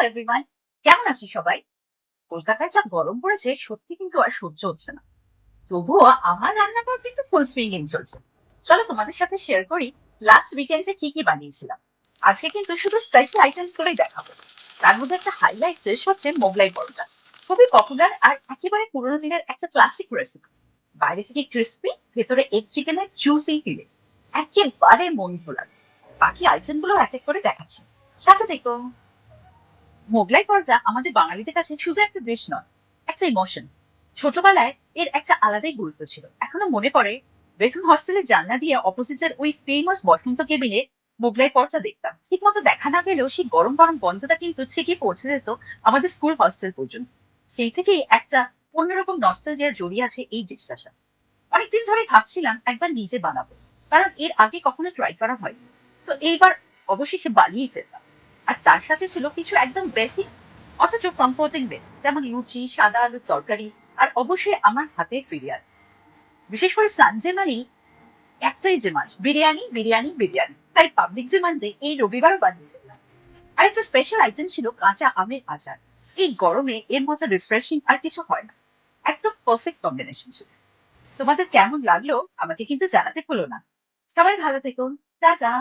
Everyone, কেমন আছো সবাই? কলকাতায় যা গরম পড়েছে সত্যি কিন্তু আর সহ্য হচ্ছে না। তবুও আমার রান্নাঘর কিন্তু ফুল সুইং চলছে। চলো তোমাদের সাথে শেয়ার করি লাস্ট উইকেন্ডে কি কি বানিয়েছিলাম। আজকে কিন্তু শুধু স্পেশাল আইটেমস গুলোই দেখাবো। তার মধ্যে একটা হাইলাইট ডিশ হচ্ছে মোগলাই পরোটা। খুবই পপুলার আর একেবারে পুরোনো দিনের একটা ক্লাসিক রেসিপি। বাইরে থেকে ক্রিস্পি, ভেতরে এগ চিকেনের জুসি ফিলে, একেবারে মন ভোলার। বাকি আইটেম গুলো এক এক করে দেখাচ্ছি, সাথে দেখো। মোগলাই পরোটা আমাদের বাঙালিদের কাছে শুধু একটা ডিশ নয়, একটা ইমোশন। ছোটবেলায় এর একটা আলাদাই গুরুত্ব ছিল, এখনো মনে পড়ে। বেথুন হস্টেলের জানলা দিয়ে অপোজিটের ওই ফেমাস বসন্ত কেবিনে মোগলাই পরোটা দেখতাম। ঠিক মতো দেখা না গেলেও সেই গরম গরম গন্ধটা কিন্তু ঠিকই পৌঁছে যেত আমাদের স্কুল হস্টেল পর্যন্ত। সেই থেকেই একটা অন্যরকম নস্টালজিয়া জড়িয়ে আছে এই ডিশটার সাথে। অনেকদিন ধরে ভাবছিলাম একবার নিজে বানাবো, কারণ এর আগে কখনো ট্রাই করা হয়নি। তো এইবার অবশেষে বানিয়ে ফেললাম। আর তার সাথে ছিল কিছু একদম বেসিক অথচ কমফোর্টিং বে, যেমন লুচি, সাদা আলুর তরকারি, আর অবশ্যই আমার হাতের বিরিয়ানি। বিশেষ করে সানডে মানেই একটাই ডিমান্ড, বিরিয়ানি বিরিয়ানি বিরিয়ানি। তাই পাবলিক ডিমান্ডে এই রবিবারও বানিয়ে ফেললাম। আর একটা স্পেশাল আইটেম ছিল কাঁচা আমের আচার। এই গরমে এর মতো রিফ্রেশিং আর কিছু হয় না। একদম পারফেক্ট কম্বিনেশন ছিল। তোমাদের কেমন লাগলো আমাকে কিন্তু জানাতে ভুলো না। সবাই ভালো থেকো। টাটা।